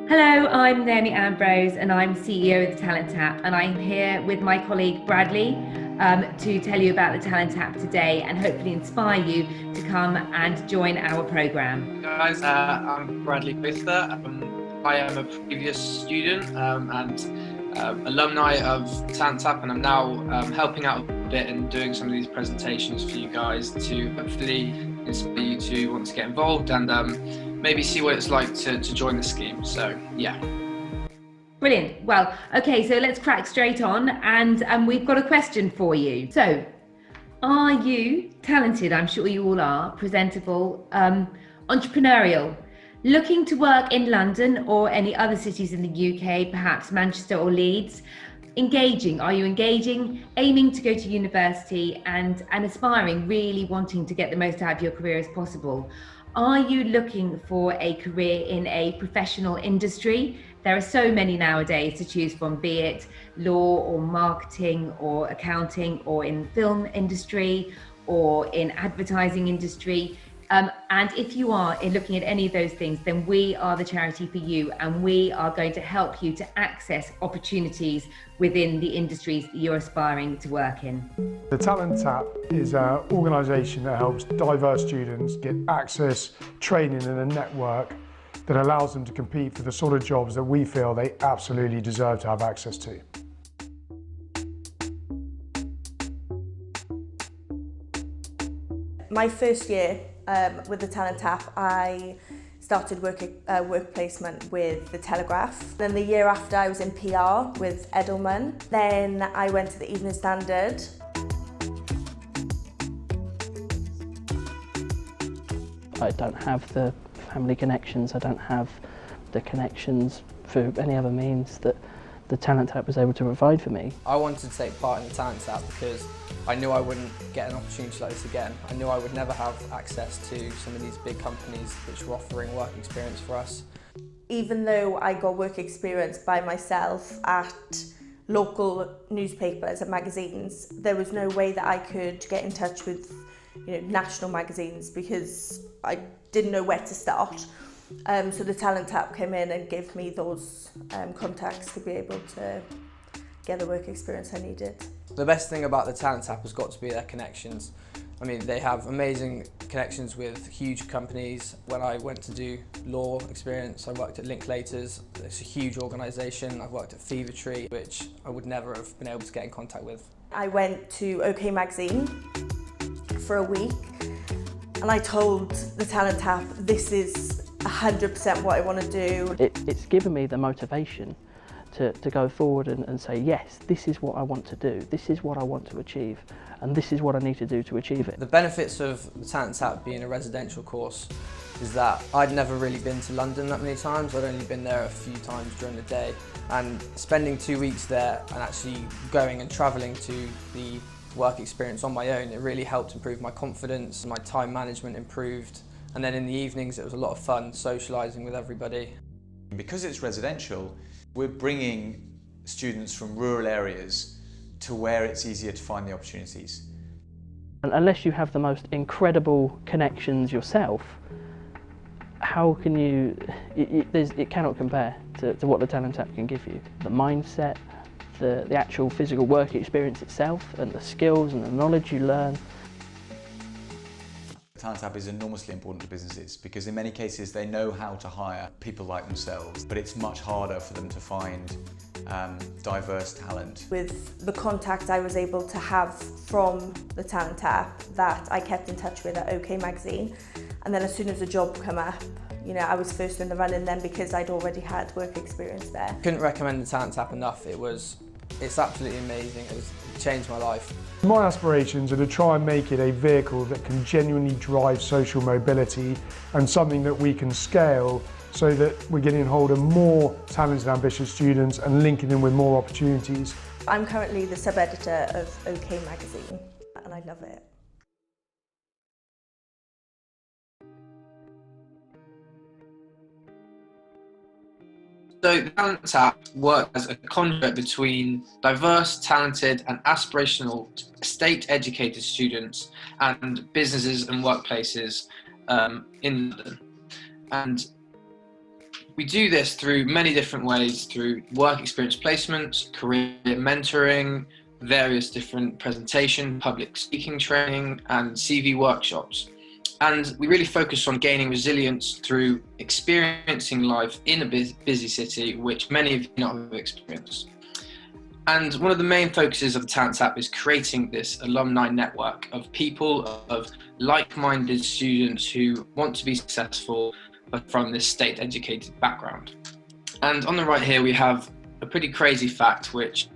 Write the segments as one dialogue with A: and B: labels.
A: Hello, I'm Naomi Ambrose and I'm CEO of the Talent Tap, and I'm here with my colleague Bradley to tell you about the Talent Tap today and hopefully inspire you to come and join our programme.
B: Guys, I'm Bradley Bither. I am a previous student and alumni of Talent Tap, and I'm now helping out a bit and doing some of these presentations for you guys to hopefully inspire you to want to get involved and maybe see what it's like to join the scheme. So, yeah.
A: Brilliant. Well, okay, so let's crack straight on, and we've got a question for you. So, are you talented? I'm sure you all are. Presentable, entrepreneurial, looking to work in London or any other cities in the UK, perhaps Manchester or Leeds? Engaging, are you engaging, aiming to go to university and aspiring, really wanting to get the most out of your career as possible? Are you looking for a career in a professional industry? There are so many nowadays to choose from, be it law or marketing or accounting or in film industry or in advertising industry. And if you are looking at any of those things, then we are the charity for you, and we are going to help you to access opportunities within the industries that you're aspiring to work in.
C: The Talent Tap is an organisation that helps diverse students get access, training and a network that allows them to compete for the sort of jobs that we feel they absolutely deserve to have access to.
D: My first year with the Talent Tap, I started work placement with The Telegraph. Then the year after, I was in PR with Edelman. Then I went to the Evening Standard.
E: I don't have the family connections, I don't have the connections through any other means that the Talent Tap was able to provide for me.
F: I wanted to take part in the Talent Tap because I knew I wouldn't get an opportunity like this again. I knew I would never have access to some of these big companies which were offering work experience for us.
D: Even though I got work experience by myself at local newspapers and magazines, there was no way that I could get in touch with national magazines because I didn't know where to start. So the Talent Tap came in and gave me those contacts to be able to get the work experience I needed.
F: The best thing about the Talent Tap has got to be their connections. I mean, they have amazing connections with huge companies. When I went to do law experience, I worked at Linklaters. It's a huge organisation. I've worked at Fevertree, which I would never have been able to get in contact with.
D: I went to OK Magazine for a week and I told the Talent Tap, this is 100% what I want to do.
E: It's given me the motivation to go forward and say, yes, this is what I want to do, this is what I want to achieve, and this is what I need to do to achieve it.
F: The benefits of the Talent Tap being a residential course is that I'd never really been to London that many times. I'd only been there a few times during the day, and spending 2 weeks there and actually going and travelling to the work experience on my own, it really helped improve my confidence, my time management improved, and then in the evenings it was a lot of fun socialising with everybody.
G: Because it's residential, we're bringing students from rural areas to where it's easier to find the opportunities.
E: And unless you have the most incredible connections yourself, how can you, it cannot compare to what the Talent Tap can give you. The mindset, the actual physical work experience itself, and the skills and the knowledge you learn.
G: Talent Tap is enormously important to businesses because in many cases they know how to hire people like themselves, but it's much harder for them to find diverse talent. With
D: the contact I was able to have from the Talent Tap that I kept in touch with at OK Magazine, and then as soon as a job came up, I was first in the running then because I'd already had work experience there.
F: Couldn't recommend the Talent Tap enough. It's absolutely amazing. It changed my life.
C: My aspirations are to try and make it a vehicle that can genuinely drive social mobility and something that we can scale so that we're getting hold of more talented, ambitious students and linking them with more opportunities.
D: I'm currently the sub-editor of OK Magazine and I love it.
B: So the Talent Tap works as a conduit between diverse, talented and aspirational state-educated students and businesses and workplaces in London. And we do this through many different ways, through work experience placements, career mentoring, various different presentation, public speaking training, and CV workshops. And we really focus on gaining resilience through experiencing life in a busy city, which many of you not have experienced. And one of the main focuses of the Talent Tap is creating this alumni network of people, of like-minded students who want to be successful, but from this state-educated background. And on the right here, we have a pretty crazy fact, which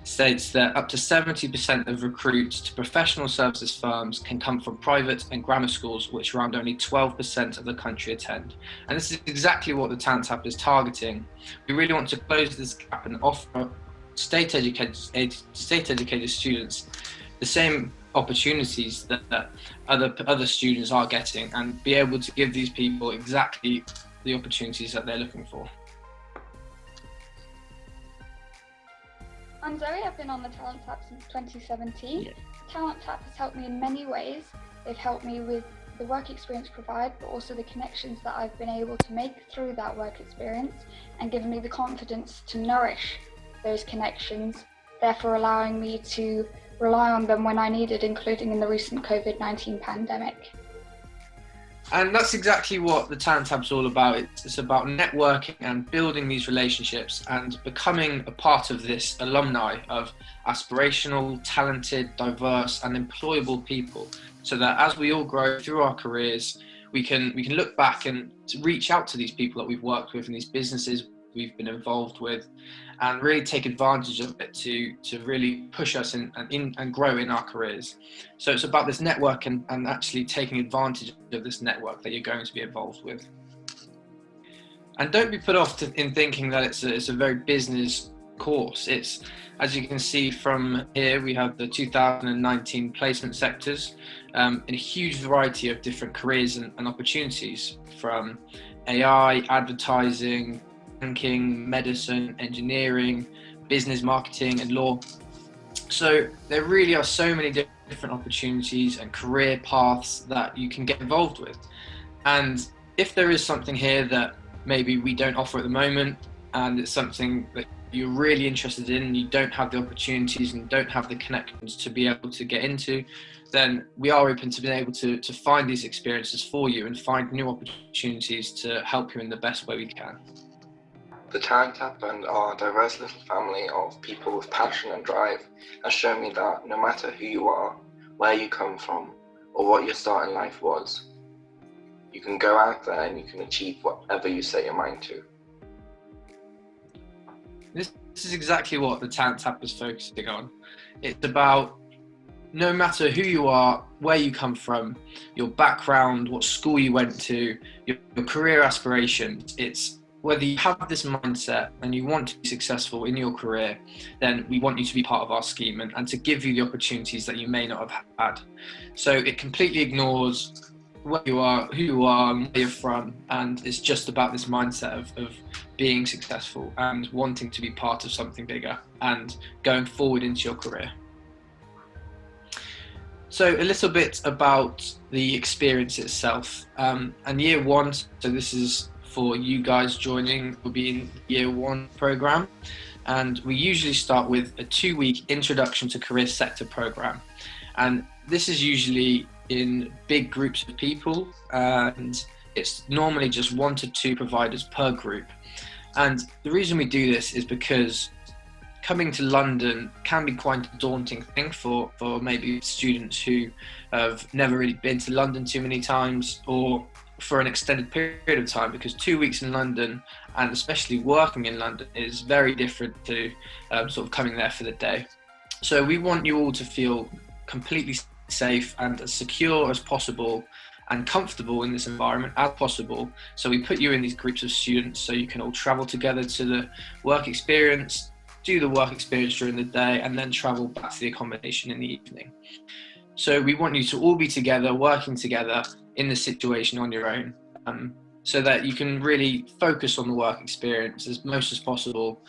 B: states that up to 70% of recruits to professional services firms can come from private and grammar schools, which around only 12% of the country attend. And this is exactly what the Talent Tap is targeting. We really want to close this gap and offer state-educated students the same opportunities that other students are getting, and be able to give these people exactly the opportunities that they're looking for.
H: I'm Zoe. I've been on the Talent Tap since 2017.
E: Yeah.
H: Talent Tap has helped me in many ways. They've helped me with the work experience provided, but also the connections that I've been able to make through that work experience, and given me the confidence to nourish those connections, therefore allowing me to rely on them when I needed, including in the recent COVID-19 pandemic.
B: And that's exactly what the Talent Tap is all about. It's about networking and building these relationships and becoming a part of this alumni of aspirational, talented, diverse and employable people, so that as we all grow through our careers, we can look back and reach out to these people that we've worked with in these businesses we've been involved with, and really take advantage of it to really push us and grow in our careers. So it's about this network and actually taking advantage of this network that you're going to be involved with. And don't be put off in thinking that it's a very business course. It's, as you can see from here, we have the 2019 placement sectors in a huge variety of different careers and opportunities, from AI, advertising, banking, medicine, engineering, business marketing and law. So there really are so many different opportunities and career paths that you can get involved with. And if there is something here that maybe we don't offer at the moment, and it's something that you're really interested in and you don't have the opportunities and don't have the connections to be able to get into, then we are open to being able to find these experiences for you and find new opportunities to help you in the best way we can.
I: The Talent Tap and our diverse little family of people with passion and drive has shown me that no matter who you are, where you come from, or what your start in life was, you can go out there and you can achieve whatever you set your mind to.
B: This is exactly what the Talent Tap is focusing on. It's about no matter who you are, where you come from, your background, what school you went to, your career aspirations. It's whether you have this mindset and you want to be successful in your career, then we want you to be part of our scheme and to give you the opportunities that you may not have had. So it completely ignores where you are, who you are, and where you're from, and it's just about this mindset of being successful and wanting to be part of something bigger and going forward into your career. So a little bit about the experience itself. And year one, so this is for you guys joining, will be in year one program. And we usually start with a 2-week introduction to career sector program. And this is usually in big groups of people, and it's normally just 1 to 2 providers per group. And the reason we do this is because coming to London can be quite a daunting thing for maybe students who have never really been to London too many times, or for an extended period of time, because 2 weeks in London, and especially working in London, is very different to sort of coming there for the day. So we want you all to feel completely safe and as secure as possible and comfortable in this environment as possible. So we put you in these groups of students so you can all travel together to the work experience, do the work experience during the day, and then travel back to the accommodation in the evening. So we want you to all be together, working together in the situation on your own, so that you can really focus on the work experience as much as possible,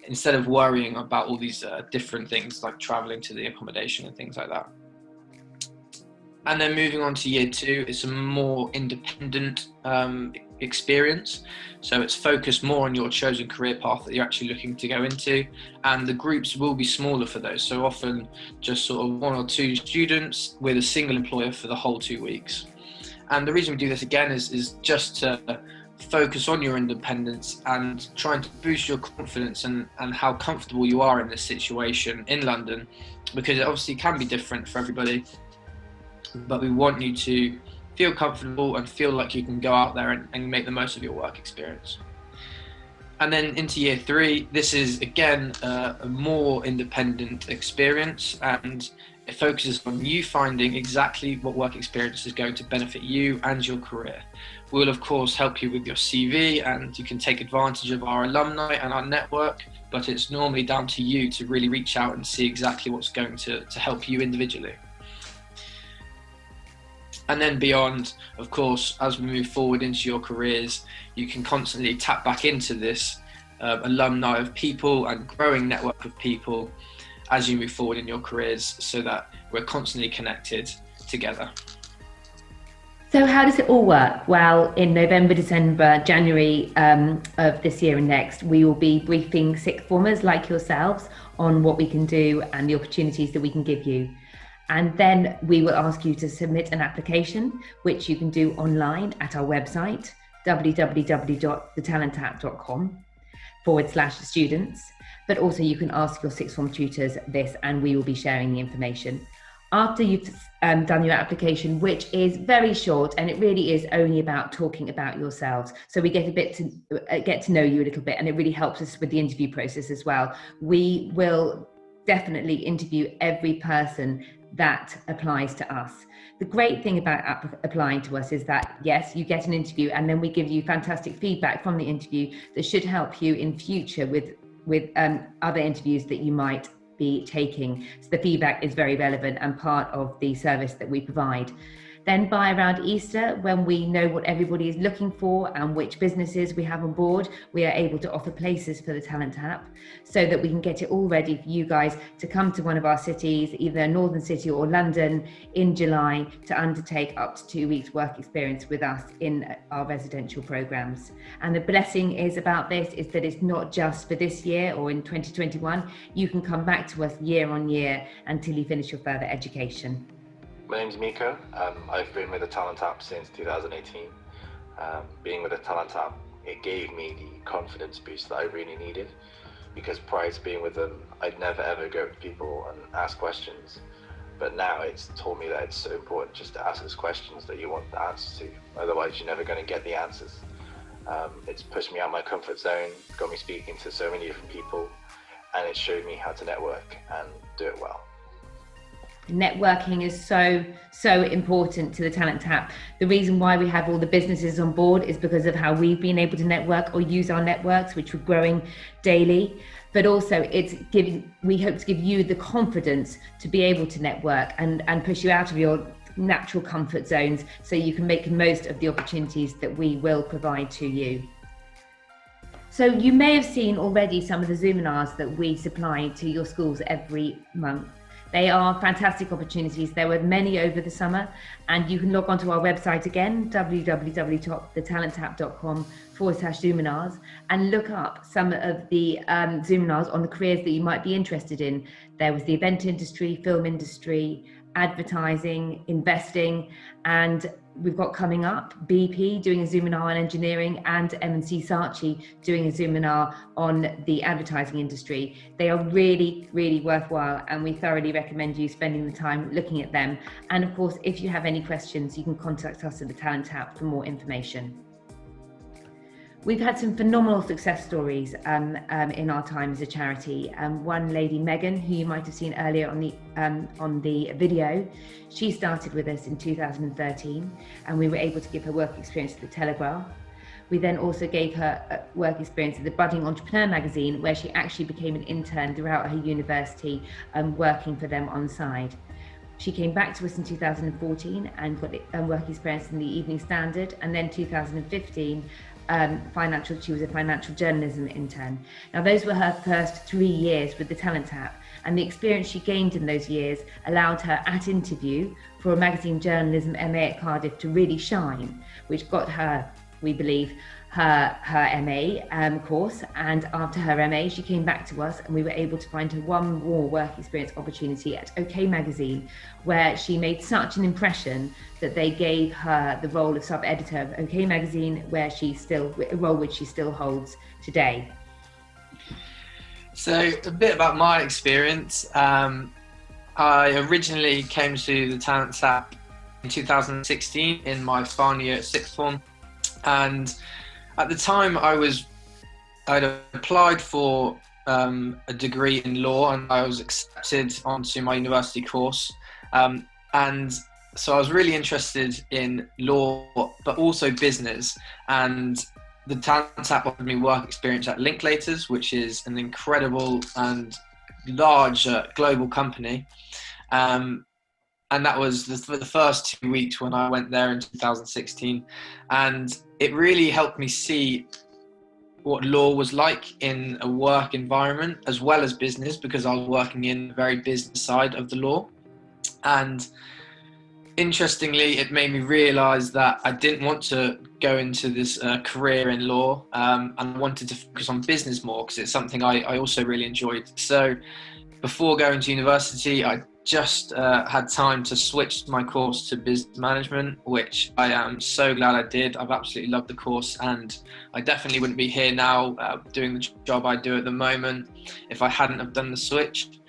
B: instead of worrying about all these different things like traveling to the accommodation and things like that. And then moving on to year 2, it's a more independent experience. So it's focused more on your chosen career path that you're actually looking to go into, and the groups will be smaller for those. So often just sort of 1 or 2 students with a single employer for the whole 2 weeks. And the reason we do this again is just to focus on your independence and trying to boost your confidence and how comfortable you are in this situation in London, because it obviously can be different for everybody. But we want you to feel comfortable and feel like you can go out there and make the most of your work experience. And then into year 3, this is again a more independent experience, and it focuses on you finding exactly what work experience is going to benefit you and your career. We'll of course help you with your CV, and you can take advantage of our alumni and our network, but it's normally down to you to really reach out and see exactly what's going to help you individually. And then beyond, of course, as we move forward into your careers, you can constantly tap back into this alumni of people and growing network of people as you move forward in your careers, so that we're constantly connected together.
A: So how does it all work? Well, in November, December, January of this year and next, we will be briefing sixth formers like yourselves on what we can do and the opportunities that we can give you. And then we will ask you to submit an application, which you can do online at our website, www.thetalenttapp.com/students. But also you can ask your sixth form tutors this, and we will be sharing the information. After you've done your application, which is very short, and it really is only about talking about yourselves, so we get to know you a little bit, and it really helps us with the interview process as well. We will definitely interview every person that applies to us. The great thing about applying to us is that, yes, you get an interview, and then we give you fantastic feedback from the interview that should help you in future with other interviews that you might be taking. So the feedback is very relevant and part of the service that we provide. Then by around Easter, when we know what everybody is looking for and which businesses we have on board, we are able to offer places for the Talent Tap, so that we can get it all ready for you guys to come to one of our cities, either a northern city or London, in July, to undertake up to 2 weeks work experience with us in our residential programs. And the blessing is about this is that it's not just for this year or in 2021. You can come back to us year on year until you finish your further education.
J: My name's Miko. I've been with the Talent Tap since 2018. Being with the Talent Tap, it gave me the confidence boost that I really needed, because prior to being with them, I'd never ever go to people and ask questions. But now it's taught me that it's so important just to ask those questions that you want the answers to. Otherwise, you're never going to get the answers. It's pushed me out of my comfort zone, got me speaking to so many different people, and it showed me how to network and do it well.
A: Networking is so important to the Talent Tap. The reason why we have all the businesses on board is because of how we've been able to network or use our networks, which we're growing daily. But also we hope to give you the confidence to be able to network and push you out of your natural comfort zones, so you can make the most of the opportunities that we will provide to you. So you may have seen already some of the Zoominars that we supply to your schools every month. They are fantastic opportunities. There were many over the summer, and you can log onto our website again, www.thetalenttapp.com/Zoominars, and look up some of the Zoominars on the careers that you might be interested in. There was the event industry, film industry, advertising, investing, and we've got coming up BP doing a Zoominar on engineering, and M&C Saatchi doing a Zoominar on the advertising industry. They are really, really worthwhile, and we thoroughly recommend you spending the time looking at them. And of course, if you have any questions, you can contact us at the Talent Tap for more information. We've had some phenomenal success stories in our time as a charity. One lady, Megan, who you might have seen earlier on the video, she started with us in 2013, and we were able to give her work experience at the Telegraph. We then also gave her work experience at the Budding Entrepreneur magazine, where she actually became an intern throughout her university, working for them on the side. She came back to us in 2014 and got work experience in the Evening Standard, and then 2015, she was a financial journalism intern. Now those were her first 3 years with the Talent Tap, and the experience she gained in those years allowed her at interview for a magazine journalism MA at Cardiff to really shine, which got her, we believe, her MA course. And after her MA, she came back to us and we were able to find her one more work experience opportunity at OK Magazine, where she made such an impression that they gave her the role of sub-editor of OK Magazine, a role which she still holds today.
B: So a bit about my experience. I originally came to the Talent Tap in 2016 in my final year at sixth form, and at the time I'd applied for a degree in law, and I was accepted onto my university course, and so I was really interested in law but also business, and the Talent Tap offered me work experience at Linklaters, which is an incredible and large global company. And that was the first 2 weeks when I went there in 2016. And it really helped me see what law was like in a work environment as well as business, because I was working in the very business side of the law. And interestingly, it made me realise that I didn't want to go into this career in law, and I wanted to focus on business more because it's something I also really enjoyed. So before going to university, I just had time to switch my course to business management, which I am so glad I did. I've absolutely loved the course, and I definitely wouldn't be here now doing the job I do at the moment if I hadn't have done the switch.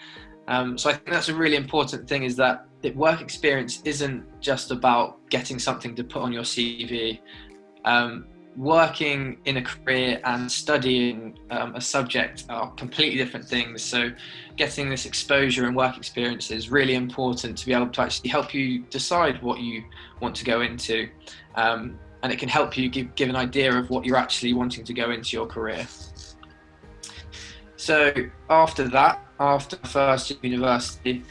B: So I think that's a really important thing, is that work experience isn't just about getting something to put on your CV. Working in a career and studying a subject are completely different things. So getting this exposure and work experience is really important to be able to actually help you decide what you want to go into. And it can help you give an idea of what you're actually wanting to go into your career. So after that, after first year university,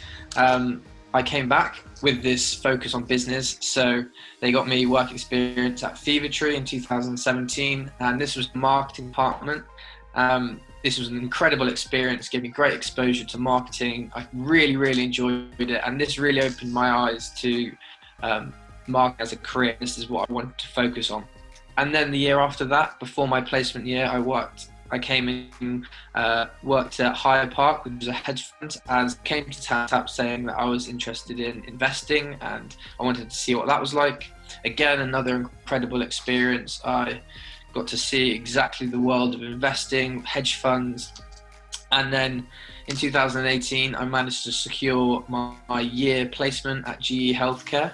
B: I came back with this focus on business. So they got me work experience at Fevertree in 2017, and this was the marketing department. This was an incredible experience, gave me great exposure to marketing. I really, really enjoyed it, and this really opened my eyes to marketing as a career. This is what I wanted to focus on. And then the year after that, before my placement year, I came in, worked at Higher Park, which was a hedge fund, and came to Talent Tap saying that I was interested in investing and I wanted to see what that was like. Again, another incredible experience. I got to see exactly the world of investing, hedge funds. And then in 2018, I managed to secure my year placement at GE Healthcare.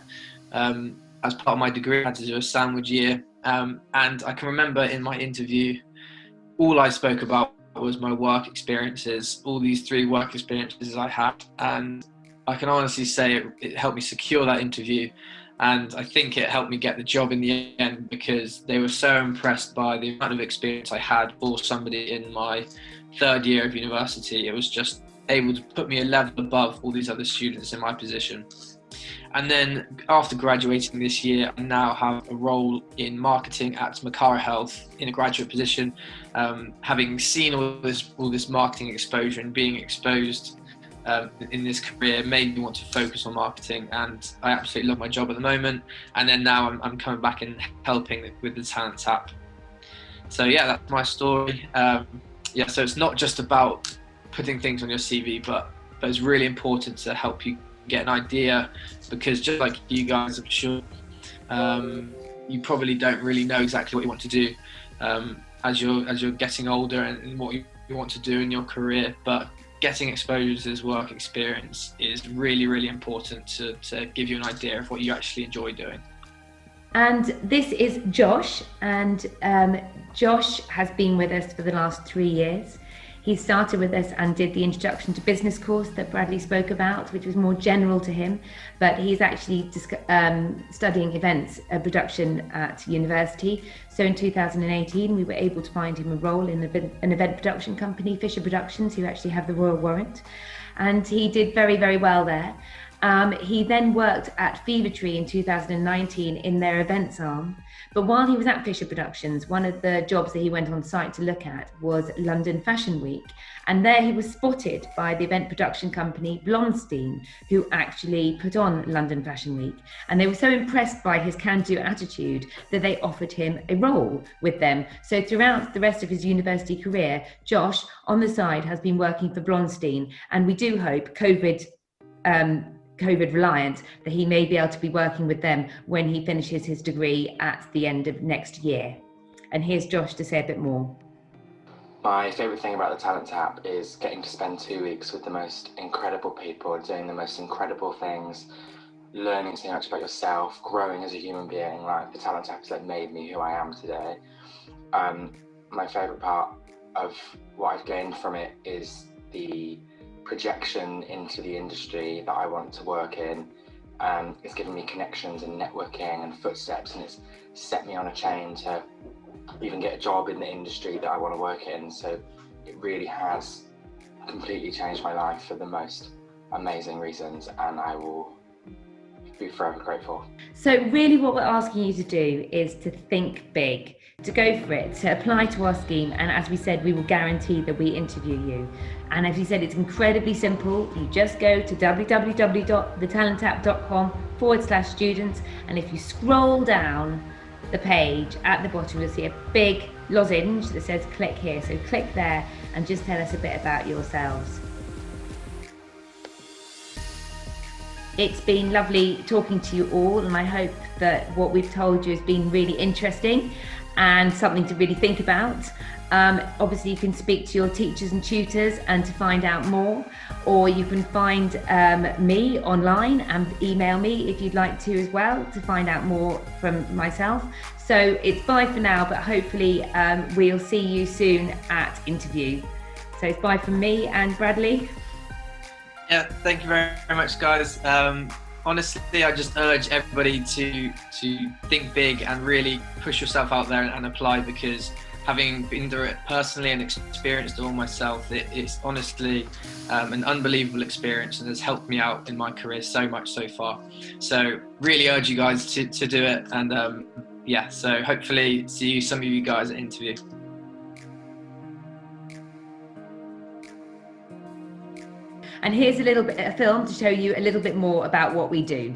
B: As part of my degree, I had to do a sandwich year. And I can remember in my interview, all I spoke about was my work experiences, all these 3 work experiences I had. And I can honestly say it helped me secure that interview. And I think it helped me get the job in the end, because they were so impressed by the amount of experience I had for somebody in my 3rd year of university. It was just able to put me a level above all these other students in my position. And then after graduating this year, I now have a role in marketing at Makara Health in a graduate position. Having seen all this marketing exposure and being exposed in this career made me want to focus on marketing, and I absolutely love my job at the moment. And then now I'm coming back and helping with the Talent Tap. So yeah, that's my story. So it's not just about putting things on your CV, but it's really important to help you get an idea, because just like you guys, I'm sure you probably don't really know exactly what you want to do as you're getting older and what you want to do in your career. But getting exposure to this work experience is really, really important to give you an idea of what you actually enjoy doing.
A: And this is Josh, and Josh has been with us for the last 3 years. He started with us and did the Introduction to Business course that Bradley spoke about, which was more general to him, but he's actually studying events production at university. So in 2018, we were able to find him a role in an event production company, Fisher Productions, who actually have the Royal Warrant. And he did very, very well there. He then worked at Fevertree in 2019 in their events arm, But while he was at Fisher Productions, one of the jobs that he went on site to look at was London Fashion Week. And there he was spotted by the event production company Blonstein, who actually put on London Fashion Week. And they were so impressed by his can-do attitude that they offered him a role with them. So throughout the rest of his university career, Josh, on the side, has been working for Blonstein. And we do hope, COVID reliant, that he may be able to be working with them when he finishes his degree at the end of next year. And here's Josh to say a bit more.
I: My favourite thing about the Talent Tap is getting to spend 2 weeks with the most incredible people, doing the most incredible things, learning so much about yourself, growing as a human being. Like, the Talent Tap has like made me who I am today. My favourite part of what I've gained from it is the projection into the industry that I want to work in. It's given me connections and networking and footsteps, and it's set me on a chain to even get a job in the industry that I want to work in. So it really has completely changed my life for the most amazing reasons, and I will be forever grateful.
A: So really what we're asking you to do is to think big, to go for it, to apply to our scheme, and as we said, we will guarantee that we interview you. And as we said, it's incredibly simple. You just go to www.thetalenttap.com/students, and if you scroll down the page at the bottom, you'll see a big lozenge that says click here. So click there and just tell us a bit about yourselves. It's been lovely talking to you all, and I hope that what we've told you has been really interesting and something to really think about. Obviously you can speak to your teachers and tutors and to find out more, or you can find me online and email me if you'd like to as well, to find out more from myself. So it's bye for now, but hopefully we'll see you soon at interview. So it's bye from me and Bradley.
B: Yeah, thank you very, very much, guys. Honestly, I just urge everybody to think big and really push yourself out there and apply, because having been through it personally and experienced it all myself, it's honestly an unbelievable experience and has helped me out in my career so much so far. So really urge you guys to do it, and yeah, so hopefully see some of you guys at interview.
A: And here's a little bit of film to show you a little bit more about what we do.